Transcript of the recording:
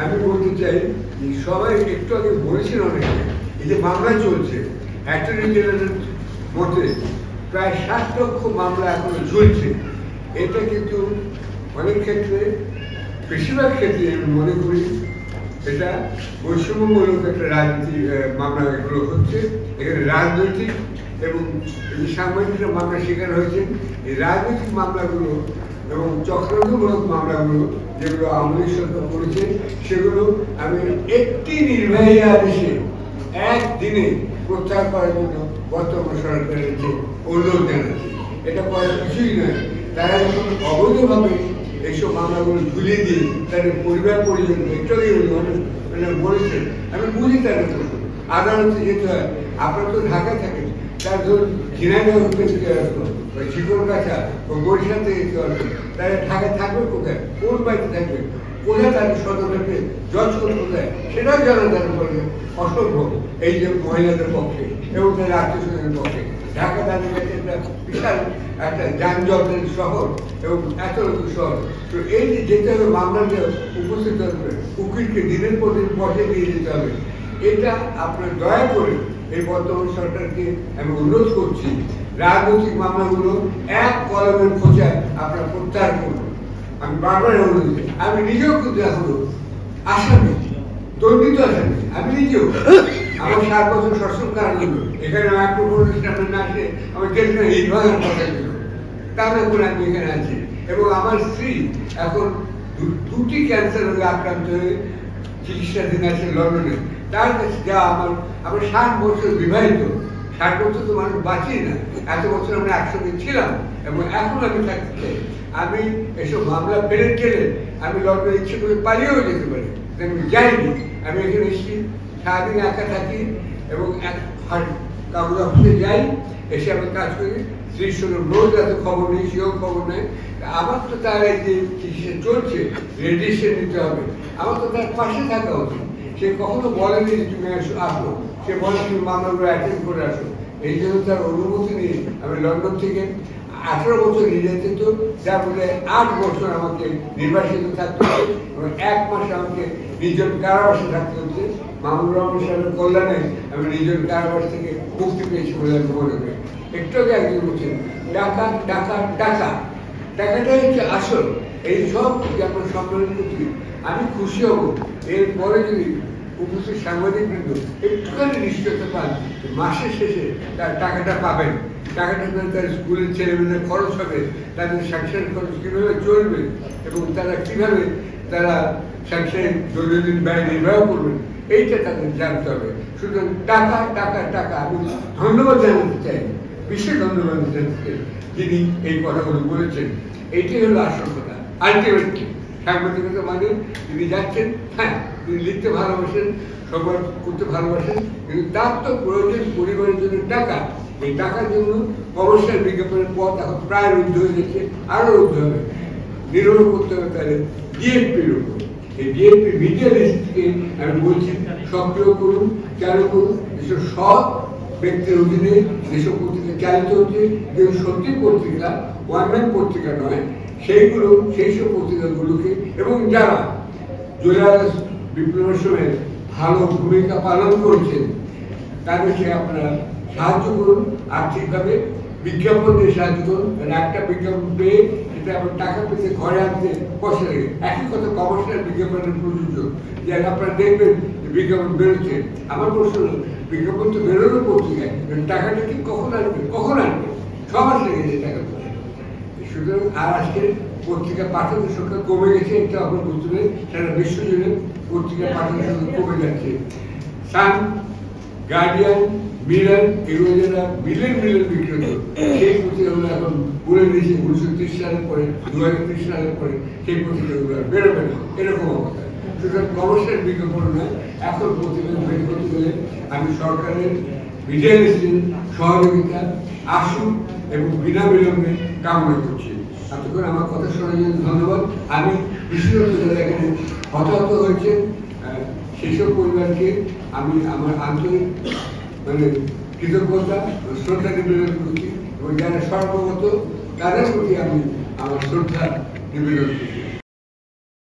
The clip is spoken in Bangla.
আমি বলতে চাই যে সবাই একটু আগে বলেছেন অনেকে, এই যে মামলা চলছে অ্যাটর্নি জেনারেলের মতে প্রায় 60 লক্ষ মামলা এখনো ঝুলছে। এটা কিন্তু অনেক ক্ষেত্রে, বেশিরভাগ ক্ষেত্রে আমি মনে করি এটা বৈষম্যমূলক একটা রাজনীতি মামলা এগুলো হচ্ছে। এখানে রাজনৈতিক এবং সাংবাদিকরা মামলা শিকার হয়েছেন। এই রাজনৈতিক মামলাগুলো এবং চক্রান্তমূলক মামলাগুলো যেগুলো আওয়ামী লীগ সরকার করেছে, সেগুলো আমি একটি নির্বাহী আদেশে একদিনে প্রত্যাহার করার জন্য বর্তমান সরকারের যে অনুরোধ জানাচ্ছে, এটা করার কিছুই নয়। তারা যখন অবৈধভাবে এইসব মামলাগুলো ঝুলিয়ে দিয়ে তাদের পরিবার পরিজন একটু বলেছেন, আমি বুঝি তাদের প্রশ্ন। আদালতে যেতে হয়, আপনারা তো ঢাকায় থাকেন, তার ধরুন ঝিনাইদহ থেকে আসলো, ঝিকরগাছা ও বরিশাল থেকে আসলো, তারা ঢাকায় থাকবে কোথায়, কোন বাড়িতে থাকবে, কোথায় তাদের সদরকে জজ করতে কোথায়, সেটাও জানা তাদের বলবে অসম্ভব এই যে মহিলাদের পক্ষে এবং তাদের আত্মীয় স্বজনের পক্ষে। ঢাকা তাদের কাছে একটা বিশাল একটা যানজটের শহর এবং এত শহর। তো এই যে যেতে হবে, মামলাতে উপস্থিত হবে, উকিলকে দিনের পর দিন পথে দিয়ে যেতে হবে। এটা আপনার দয়া করে এই বর্তমান সরকারকে আমি অনুরোধ করছি, রাজনৈতিক মামলাগুলো এক কলমের খোঁজা আপনার প্রত্যাহার করুন। আমি বারবার অনুরোধ, আমি নিজেও কিন্তু এখনো আসামি, দণ্ডিত আসামি, আমি নিজেও। আমার 7 বছর সশ্রম কারাদণ্ড, এখানে মাইক্রোফোনের সামনে না আসে আমার যেখানে এই ধরনের কথা ছিল, তার উপরে আমি এখানে আছি। এবং আমার স্ত্রী এখন 2টি ক্যান্সার রোগে আক্রান্ত হয়ে চিকিৎসাধীন আছে লন্ডনে। তার কাছে যা আমার 60 বছর বিবাহিত, 60 বছর তো মানুষ বাঁচিয়ে না, এত বছর আমরা একসঙ্গে ছিলাম এবং এখন আমি থাকতে চাই। আমি এসব মামলা পেরে ঠেলে আমি লন্ডনে ইচ্ছে করে পালিয়েও যেতে পারি, আমি যাইনি। আমি এখানে এসেছি, সারাদিন একা থাকি এবং কাগজ অফিসে যাই, এসে আমি কাজ করি। স্ত্রীর সঙ্গে রোজ এত খবর নেই, সেও খবর নেই। আমার তো তার এই যে চিকিৎসা চলছে, রেডিয়েশন নিতে হবে, আমার তো তার পাশে থাকা উচিত। সে কখনো বলেনি যে তুমি আসো, সে বলে তুমি মামলাগুলো অ্যাটেন্ড করে আসো। এই জন্য তার অনুমতি নিয়ে আমি লন্ডন থেকে 18 বছর নির্যাতিত, যা বলে 8 বছর আমাকে নির্বাসিত থাকতে হচ্ছে এবং 1 মাস আমাকে নির্জন কারাবাসে থাকতে হচ্ছে। মামুনুর রহমান সাহেবের কল্যাণে আমি নির্জন কারাবাস থেকে মুক্তি পেয়েছি বলে আমি মনে করি। একটু আগে একজন বলছেন টাকা টাকা টাকা, টাকাটাই হচ্ছে আসল। এই সব যে আমরা সম্মেলন করছি, আমি খুশি হব এরপরে যদি উপস্থিত সাংবাদিকবৃন্দ একটুখানি নিশ্চয়তা পান, মাসের শেষে তার টাকাটা পাবেন। টাকাটা পেলে তার স্কুলের ছেলেমেয়েদের খরচ হবে, তাদের সাংসারিক খরচ কীভাবে চলবে এবং তারা কীভাবে তারা সাংসারিক দৈনন্দিন ব্যয় নির্বাহ করবেন, এইটা তাদের জানতে হবে। সুতরাং টাকা টাকা টাকা। আমি ধন্যবাদ জানাতে চাই, বিশেষ ধন্যবাদ জানাতে চাই যিনি এই কথাগুলো বলেছেন। এইটাই হলো আসল কথা। আলটিমেটলি সাংবাদিকতা মানে তিনি যাচ্ছেন, হ্যাঁ তিনি লিখতে ভালোবাসেন, সংবাদ করতে ভালোবাসেন, কিন্তু তার তো প্রয়োজন পরিবারের জন্য টাকা। এই টাকার জন্য কমার্শিয়াল বিজ্ঞাপনের পথ এখন প্রায় রুদ্ধ হয়ে যাচ্ছে, আরও রুদ্ধ হবে। নির্ভর করতে হবে তাদের ডিএনপির উপর। এই ডিএনপি মিডিয়া লিস্টকে আমি বলছি সক্রিয় করুন, চালু করুন। যেসব সৎ ব্যক্তির অধীনে যেসব পত্রিকা চালিত হচ্ছে, যে সত্যি পত্রিকা, ওয়ানম্যান পত্রিকা নয়, সেইগুলো সেই সব পত্রিকাগুলোকে এবং যারা জুলাই বিপ্লবের সময় ভালো ভূমিকা পালন করছেন তাদেরকে আপনারা সাহায্য করুন, আর্থিকভাবে বিজ্ঞাপন দিয়ে সাহায্য করুন। কারণ একটা বিজ্ঞাপন পেয়ে সেটা আবার টাকা পেতে ঘরে আনতে পয়সা লাগে। একই কথা কমার্শিয়াল বিজ্ঞাপনের প্রযোজ্য, যে আপনারা দেখবেন বিজ্ঞাপন বেরোচ্ছে। আমার প্রশ্ন হল, বিজ্ঞাপন তো বেরোনো পত্রিকায়, টাকাটা ঠিক কখন আসবে, কখন আসবে? 6 মাস লেগেছে টাকা পেতে। সুতরাং আর আজকে পত্রিকা পাঠকের সংখ্যা কমে গেছে, এটা আপনার বুঝতে পারেন। সারা বিশ্বজুড়ে পত্রিকা পাঠকের সংখ্যা কমে যাচ্ছে। সান, গার্ডিয়ান, মিরর, এগুলো যারা মিলিয়ন বিক্রেত, সেই পত্রিকাগুলো এখন বলে দিয়েছে 1930 সালের পরে, 2030 সালের পরে সেই পত্রিকাগুলো বেরোবে না, এরকম অবস্থা। সুতরাং কমার্শিয়াল বিজ্ঞাপন নয়, এখন পত্রিকা বের করতে গেলে আমি সরকারের মিডিয়া লিস্টের সহযোগিতা আসুন এবং বিনা বিলম্বে কামনা করছি। এতক্ষণ আমার কথা শোনার জন্য ধন্যবাদ। আমি বিশেষত যারা এখানে হতাহত হয়েছে সেসব পরিবারকে আমি আমার আন্তরিক কৃতজ্ঞতা শ্রদ্ধা নিবেদন করছি এবং যারা সর্বগত তাদের প্রতি আমি আমার শ্রদ্ধা নিবেদন করছি।